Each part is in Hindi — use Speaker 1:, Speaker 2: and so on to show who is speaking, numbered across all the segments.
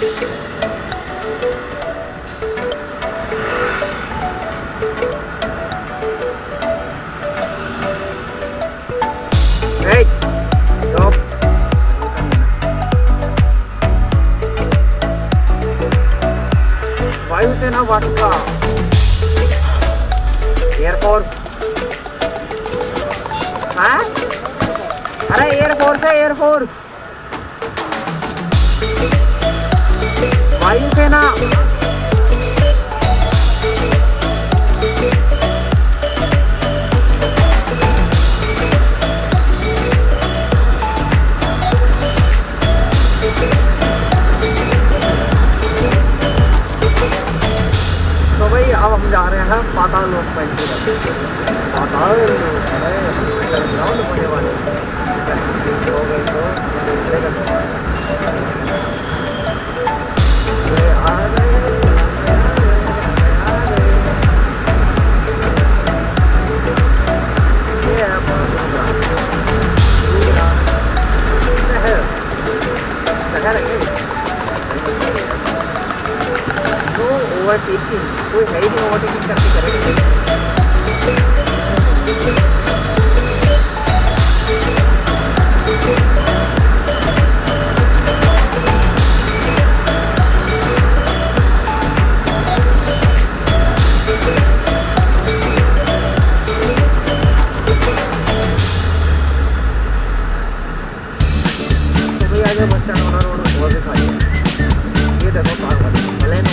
Speaker 1: Hey, stop. वायुसेना वाटिका एयरफोर्स। हाँ, अरे एयरफोर्स है, एयरफोर्स, वायुसेना। तो भाई अब हम जा रहे हैं पाताल लोक पाताल। अरे ग्राउंड होने वाले हो गए तो आ गए। ये है अपना गुरुग्राम शहर। शहर है तो ओवरटेकिंग कोई है ही नहीं, ओवरटेकिंग करके करेंगे। तो भाई आज बस स्टैंड वाला रोड बहुत ही खाली है। ये देखो कार वाले बलेनो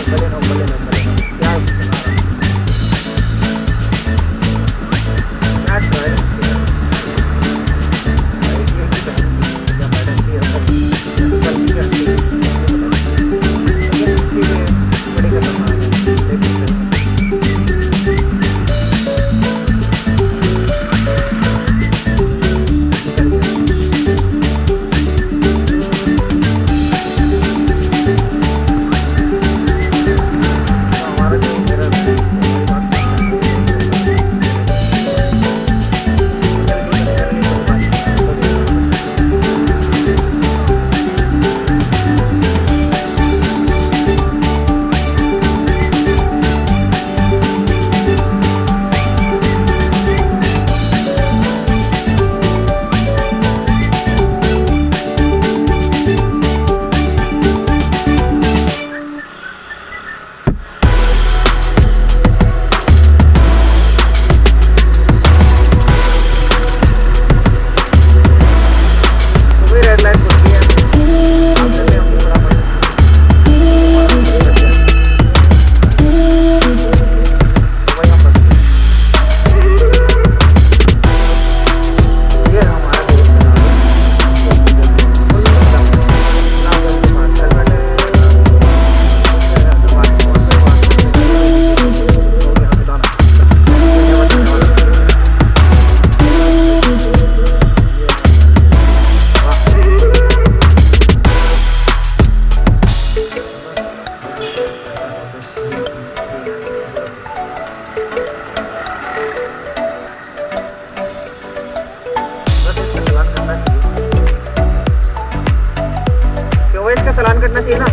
Speaker 1: क्या चलान करना चाहिए ना,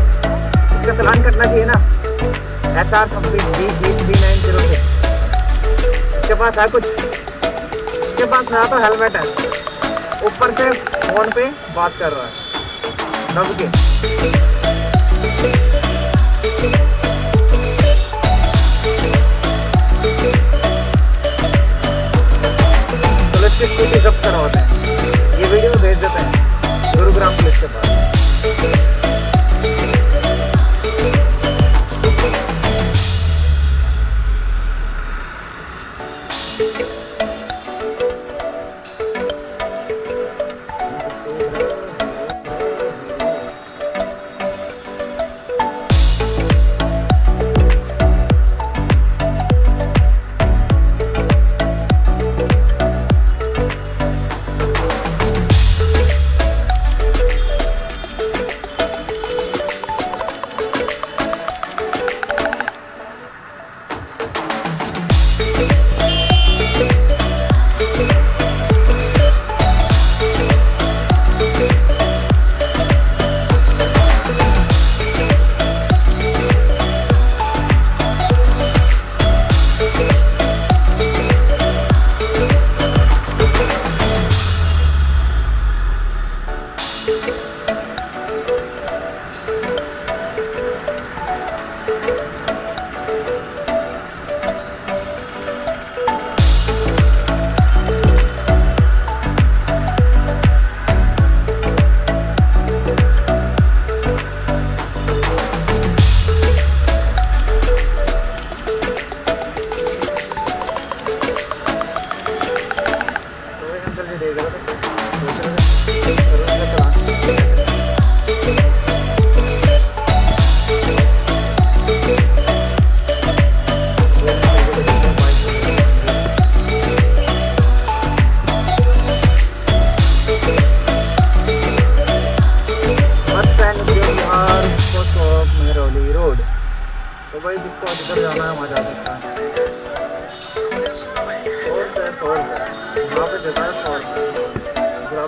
Speaker 1: इसका चलान करना चाहिए ना। SR कंपनी B390 इसके पास है कुछ, इसके पास ना तो हेलमेट है, ऊपर से फोन पे बात कर रहा है दब के। चलो इसकी स्कूटी जब्त करवाते हैं, ये वीडियो भेज देते हैं गुरुग्राम पुलिस के पास। तो भाई जिसको जिधर जाना है वहाँ जा सकता है। वहाँ पे देता है 100 रुपये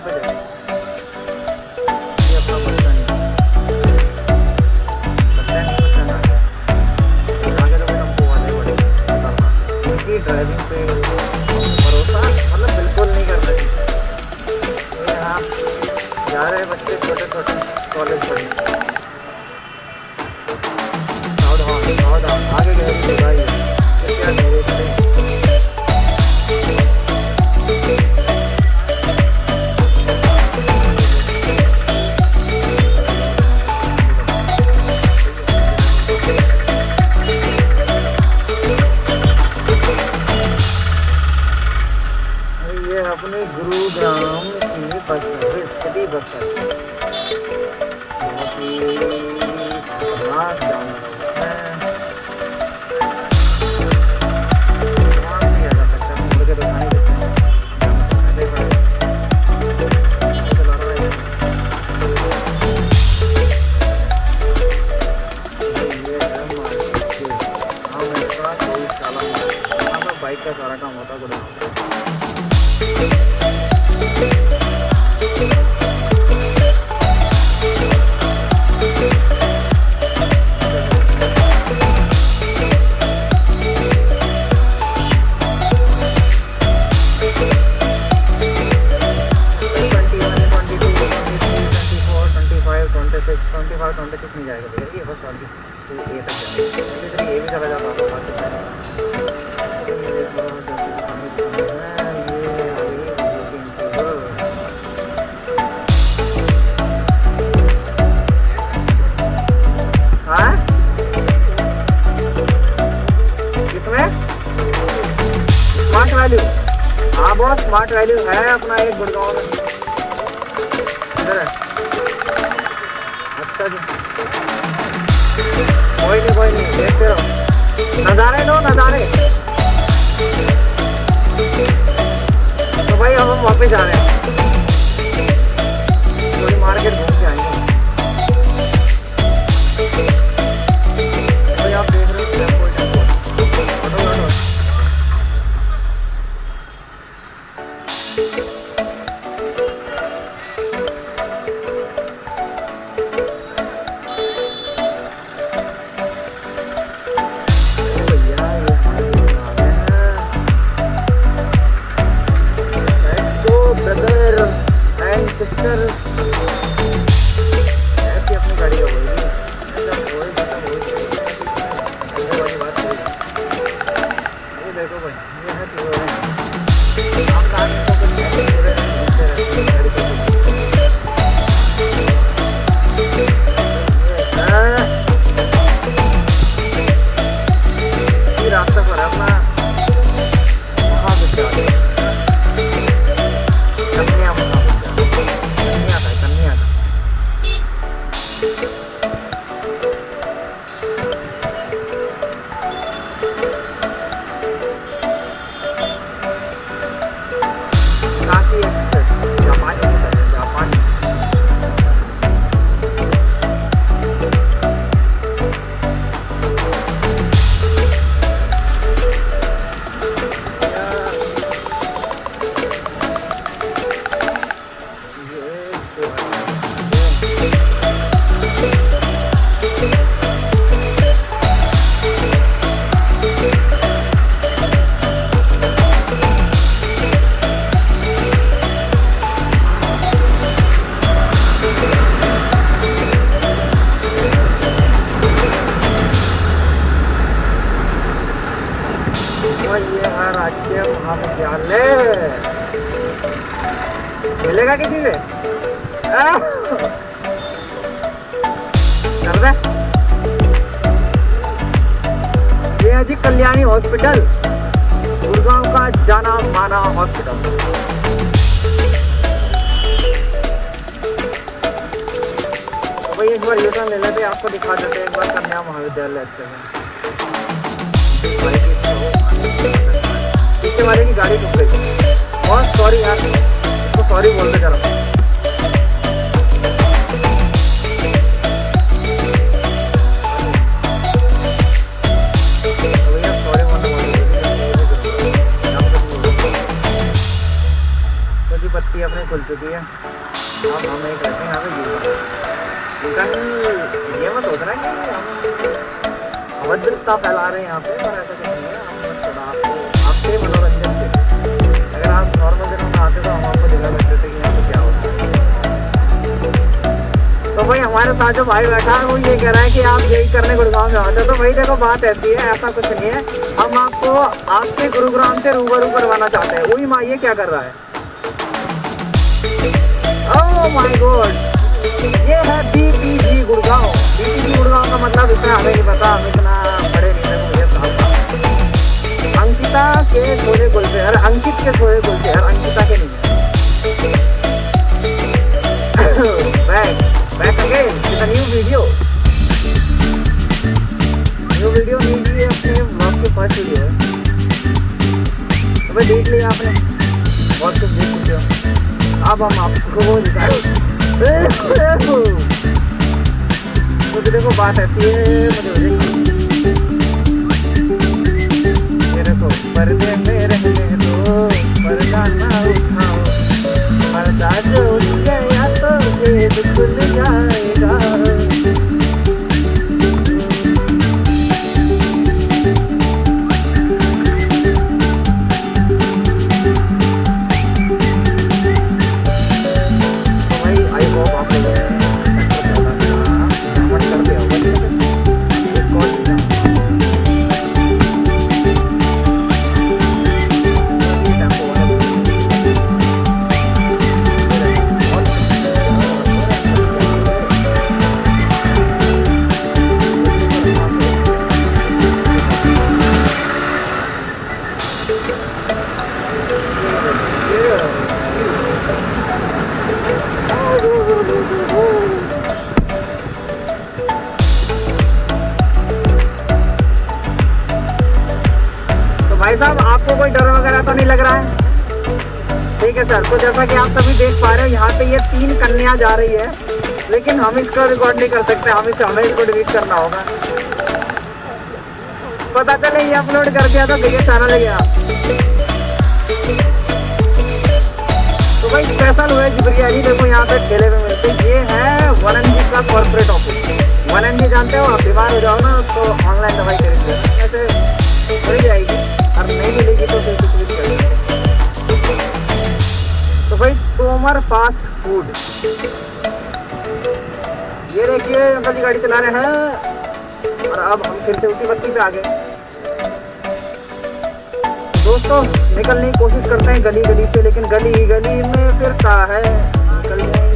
Speaker 1: पे देता है। ये अपना बच्चा नहीं पसंद आ गया आगे तो भाई हमको वाले बड़े उनकी ड्राइविंग पे भरोसा मतलब बिल्कुल नहीं करना चाहिए। ये हाँ जा रहे हैं बच्चे छोटे छोटे कॉलेज पढ़ने आगे गए भाई क्या मेरे ये अपने गुरुग्राम की bus service city bus service बहुत ही खतरनाक जानवर है। बाइक का सारा काम होता गुरुग्राम। नहीं जाएगा भैया ये बस ये तक जाएगा ये भी चला जाता हाँ किसमें स्मार्ट वैल्यू। हाँ बहुत स्मार्ट वैल्यू है अपना एक गुड़गांव में इधर है। अच्छा जी कोई नहीं देखते रहो नज़ारे लो नज़ारे। तो भाई अब हम वापस जा रहे हैं थोड़ी मार्केट घूम के आएंगे। भाई आप देख रहे हो ऐसी अपनी गाड़ी का ये देखो भाई ये है रास्ता पर अपना महाविद्यालय राजकीय महाविद्यालय मिलेगा किसी से ये है जी कल्याणी हॉस्पिटल गुरुग्राम का जाना माना हॉस्पिटल। तो भाई एक बार यूटर्न ले लेते आपको दिखा देते हैं एक बार कन्या महाविद्यालय अच्छे से। पीछे वाले की गाड़ी रुक गई बहुत सॉरी यार इसको सॉरी बोल दे जरा। अब हम एक रहते हैं यहाँ पे ये मत होता ना कि हम अभद्रता फैला रहे हैं यहाँ पे, पर ऐसा कुछ नहीं है। हम बस थोड़ा आपके मनोरंजन के, अगर आप नॉर्मल दिनों में आते तो हम आपको दिखा सकते थे कि यहाँ पे क्या होता है। तो भाई हमारे साथ जो भाई बैठा है वो ये कह रहा है कि आप यही करने गुड़गांव में आते हो। तो भाई देखो बात ऐसी है, ऐसा कुछ नहीं है। हम आपको आपके गुरुग्राम से रूबरू करवाना चाहते हैं। वही माँ ये क्या कर रहा है? ओह माय गॉड, ये है बीपीजी गुड़गांव। बीपीजी गुड़गांव का मतलब इतना हमें नहीं पता, हम इतना बड़े नहीं थे, मुझे साफ। अंकिता के छोले कुलचे, अरे अंकित के छोले कुलचे, यार अंकिता के नहीं है। Back again with a new video नहीं दी है अपने ब्लॉग के फर्स्ट वीडियो है। अबे देख लिया आपने और तुम देख चुके हो। अब हम आपको वो दिखाएं। मुझे देखो बात ऐसी है, मेरे को पर्दे में रहने दो, पर्दा ना उठाओ, पर्दा जो उठ गया तो ये खुल जाएगा। भाई साहब आपको कोई डर वगैरह तो नहीं लग रहा है? ठीक है सर। तो जैसा कि आप सभी देख पा रहे हो यहाँ पे ये 3 कन्या जा रही है, लेकिन हम इसको रिकॉर्ड नहीं कर सकते, हमें इसको डिलीट करना होगा। पता चले ये अपलोड कर दिया तो ये चैनल गया। तो भाई स्पेशल हुए बिरयानी देखो यहाँ पे ठेले में मिलते। ये है 1MG का कॉर्पोरेट ऑफिस। 1MG जानते हो, आप बीमार हो जाओ ना तो ऑनलाइन दवाई खरीद लेना, ऐसे मिल जाएगी, और नहीं मिलेगी तो फिर कुछ भी करेंगे। तो भाई तोमर फास्ट फूड, ये देखिए अंकल जी गाड़ी चला रहे हैं। और अब हम फिर से उसी बत्ती पे आ गए। दोस्तों निकलने की कोशिश करते हैं गली गली से, लेकिन गली गली में फिरता है, निकल जाएंगे।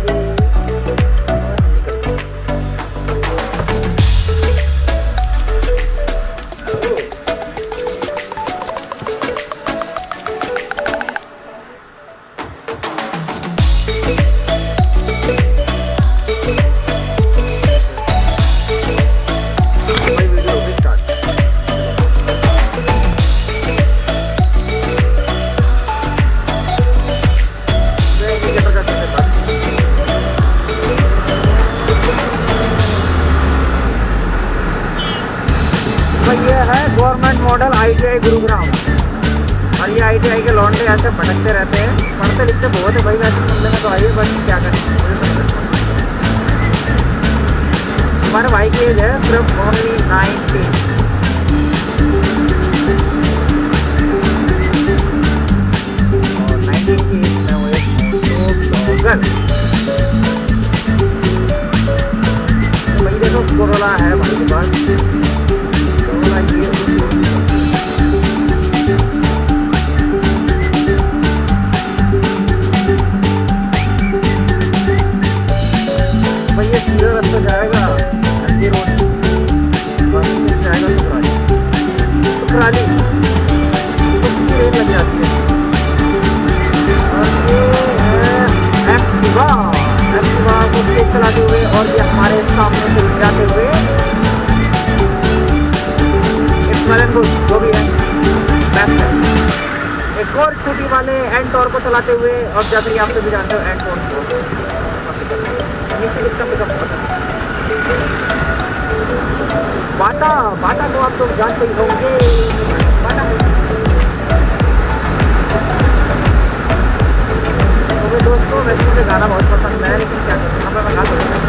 Speaker 1: Government model ITI Gurugram. और ये ITI के लौंडे ऐसे भटकते रहते हैं, पढ़ते लिखते बहुत है भाई, वैसे सुनने में तो आइए, बस क्या करें। हमारे भाई की एज है सिर्फ ओनली 19। और 19 की एज में वो एक ब्लॉगर। भाई देखो कोरोना है भाई के पास, कोरोना की भाई ये सीधा रास्ता जाएगा नंदी रोड, जाएगा सुखराली तो ट्रेन लग जाती है। और ये है एक्टिवा को तेज चलाते हुए, और ये हमारे सामने से जाते हुए जो भी है बैक साइड। एक और स्कूटी वाले एंटोर को चलाते हुए, और जैसे कि आप सभी जानते हो एंटोर को बाटा तो आप लोग जानते ही होंगे। बाटा तो तो दोस्तों वैसे मुझे गाना बहुत पसंद है, लेकिन क्या करूँ, मैं गा तो नहीं सकता,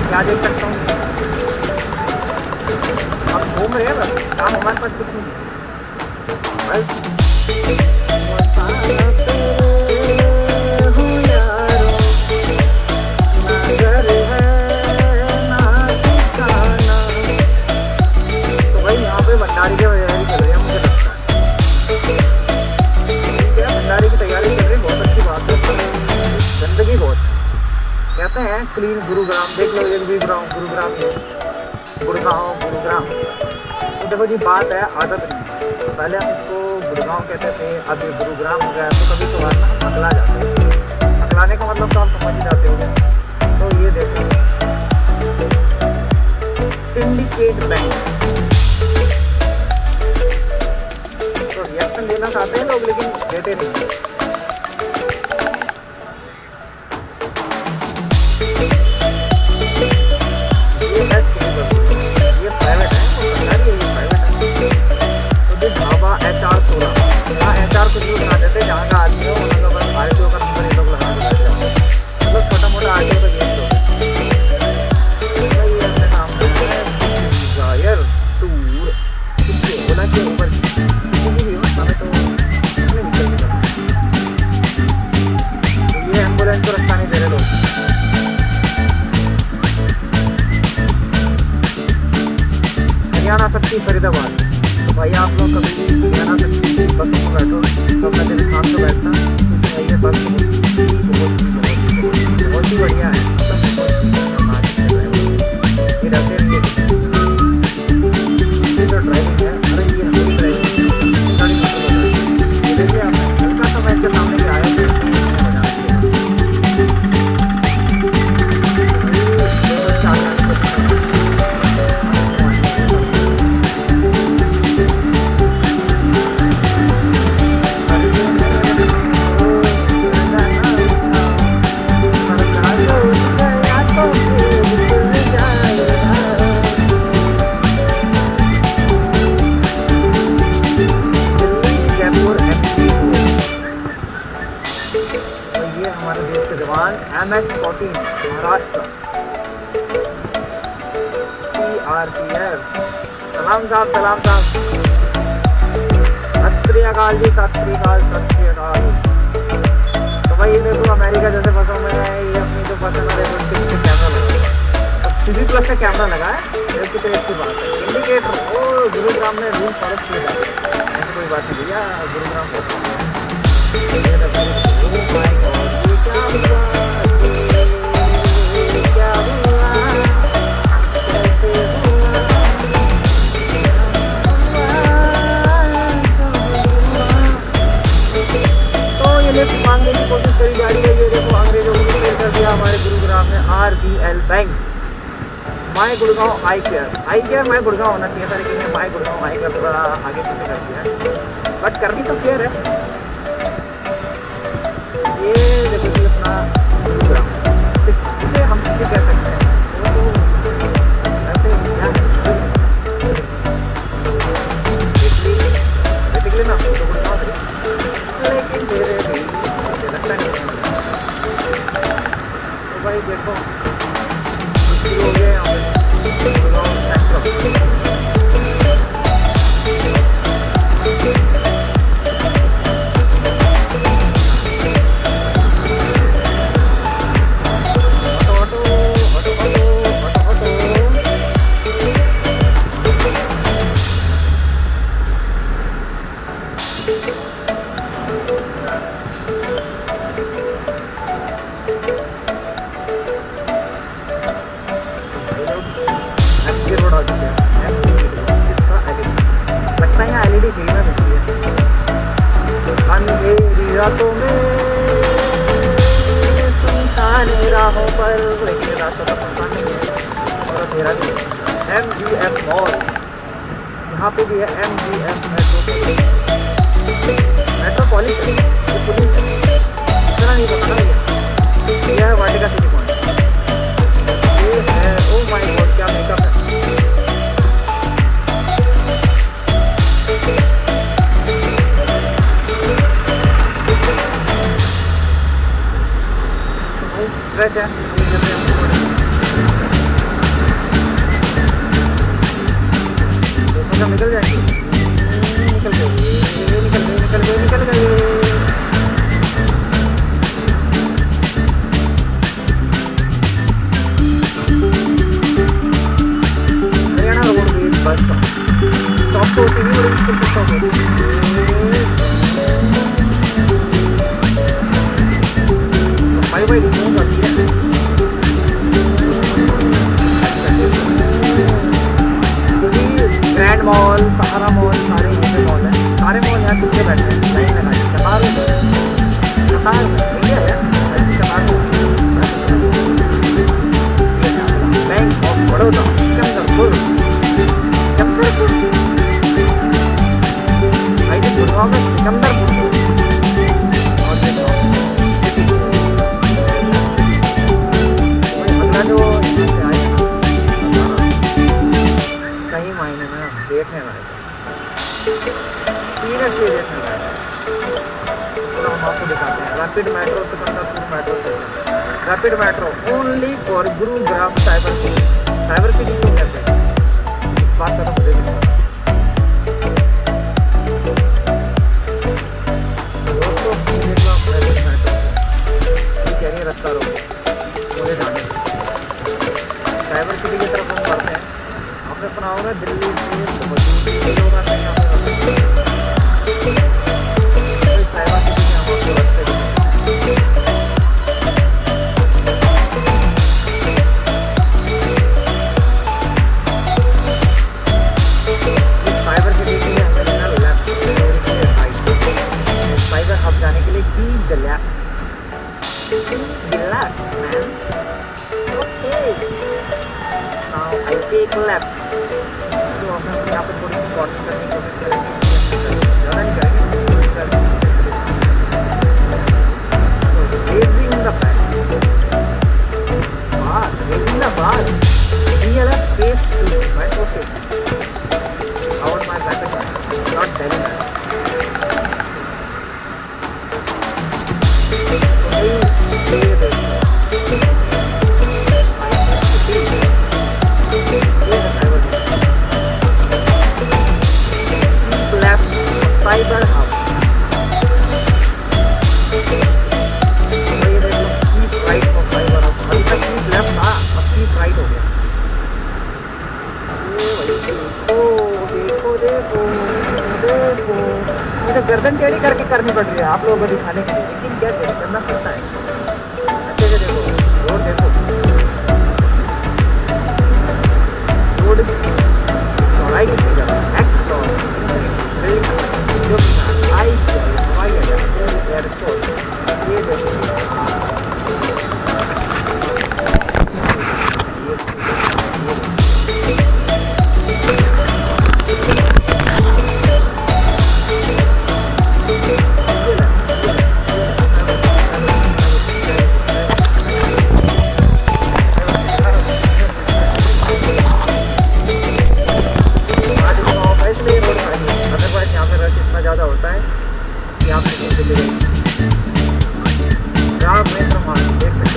Speaker 1: क्या देख सकता हूँ। हम घूम रहे हैं बस, काम हमारे पास कुछ नहीं बस। तो भाई यहाँ पे भंडारी की तैयारी चल रही है, मुझे लगता है भंडारी की तैयारी चल रही है, बहुत अच्छी बात है। गंदगी बहुत, कहते हैं क्लीन गुरुग्राम, देख लो ये गुरुग्राम, गुड़गांव गुरुग्राम। तो देखो जी बात है आदत नहीं, तो पहले हम इसको गुड़गांव कहते थे, अब ये गुरुग्राम हो गया। तो कभी कभार ना हम अकला जाते हैं, अकलाने का मतलब तो आप समझ ही जाते हो। तो ये देखो सिंडिकेट बैंक, तो रिएक्शन देना चाहते हैं लोग लेकिन देते नहीं। ये प्राइवेट है, तो सरकारी है, ये प्राइवेट है। तो ये ढाबा HR 16, यहाँ HR कुछ भी बना देते, जहाँ का आदमी हो वहाँ का बस RTO का नंबर ये लोग लगा देते हैं, मतलब छोटा मोटा RTO का गेम लोग। ये अपने सामने है डिजायर टूर, ओला के ऊपर किसी भी हो हमें तो अपने निकल के, तो ये एम्बुलेंस को रास्ता नहीं दे रहे लोग। हरियाणा शक्ति फरीदाबाद, तो भाई आप लोग कभी भी हरियाणा शक्ति बस में बैठो तो अपना दिल शाम को बैठना, क्योंकि भाई ये बस बहुत ही बढ़िया है, ये रहते नहीं तो ड्राइविंग है। अरे ये हमारी ड्राइविंग गाड़ी ये देखिए आप हल्का सा मैं इसके सामने आया MS-14 महाराष्ट्र CRPF। सलाम साहब, सलाम साहब, सत श्री अकाल जी, सत श्री अकाल, सत श्री अकाल। तो भाई ये देखो अमेरिका जैसे बसों में ये अपनी जो बस है कैमरा लगा, CD+ का कैमरा लगा है, कितनी अच्छी बात है। इंडिकेटर ओ गुरुग्राम में रूल फॉलो किए जाते हैं, ऐसी कोई बात नहीं भैया, गुरुग्राम लिफ्ट मांगने की कोशिश करी जा रही है। ये देखो अंग्रेजों को क्लियर कर दिया हमारे गुरुग्राम में RBL bank. My Gurgaon I care my Gurgaon होना चाहिए था, लेकिन माय गुड़गांव आई केयर थोड़ा आगे पीछे कर दिया है, बट करनी तो केयर है। ये देखो जी अपना गुरुग्राम, इसे हम किसे कह सकते हैं, वो ऐसे क्या है बेसिकली ना तो गुड़गांव से, लेकिन मेरे भी मुझे लगता नहीं। तो भाई देखो मुश्किल हो गया यहाँ पे गुड़गांव सेंट्रल। रातों में सुनसाने राहों पर, लेकिन रास्तों का पता नहीं है और अंधेरा भी है। MGF मॉल, यहाँ पे भी है MGF मेट्रोपॉलिटन, इतना नहीं पता ना भैया। यह है वाटिका सिटी पॉइंट, ये है ओ माय गॉड क्या मेकअप है। निकल जाएंगे। निकल गए, निकल गए, निकल गए, निकल गए। Haryana road gauge bus stop तो होती नहीं, बड़ी मुश्किल से स्टॉप होती है। भाई भाई रिमूव कर दिया। ग्रैंड मॉल, सहारा मॉल, सारे यहाँ पे मॉल हैं। सारे मॉल यहाँ पीछे बैठे हैं, लाइन लगाई कतार कतार भैया है कतार। बैंक ऑफ बड़ौदा चंद्रपुर, चंद्रपुर भाई जी गुड़गांव में चंद्रपुर। और देखो अगला जो सही मायने में देखने वाले सीरियसली देखने वाले पूरा हम आपको दिखाते हैं। Rapid metro Sikandarpur metro station, rapid metro only for Gurugram cyber city. Cyber city क्यों कहते हैं इस बात का तो मुझे भी पता। दोस्तों गुरुग्राम रैपिड मेट्रो ये कह रही है रास्ता रोको मुझे जाने। साइबर सिटी की तरफ हम बढ़ते हैं। आपने सुना होगा दिल्ली से लोग आते हैं यहाँ पे। साइबर सिटी में हम आपको रास्ते साइबर सिटी के लिए हमें लेना लेफ्ट साइबर हब जाने के लिए की the left man. Okay now I take left. तो हमने यहाँ पे थोड़ी सी कॉर्निंग करने की कोशिश करेंगे, ज़्यादा नहीं करेंगे। Raising the back bar, raising the bar real space to metro station और my back not telling that. Fibre hub ये देखो keep right of fibre hub. अभी तक कीप लेफ्ट था, अब कीप राइट हो गया। देखो देखो देखो देखो मुझे गर्दन टेढ़ी करके करनी पड़ रही है आप लोगों को दिखाने के लिए, लेकिन क्या करना पड़ता है। अच्छे से देखो रोड, देखो रोड चौड़ाई कितनी ज़्यादा नेक्स्ट जो हवाई अड्डा एयरपोर्ट ये देखो ज़्यादा होता है कि आप देख सकते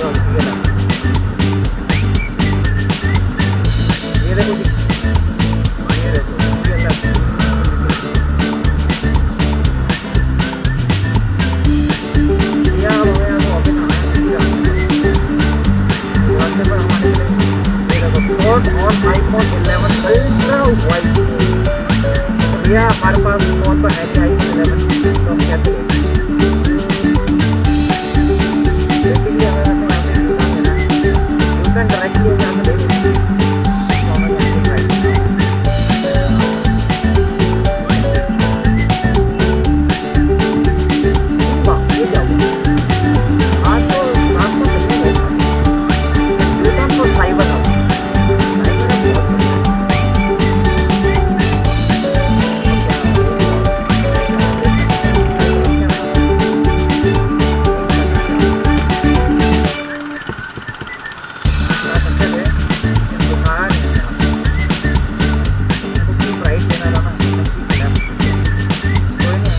Speaker 1: हो ये देखो ये देखो भैया हमारे पास फोन पर है क्या iPhone 11 तो हम कहते हैं बेसिकली हमें यहाँ पे यूज़ करना है। You can directly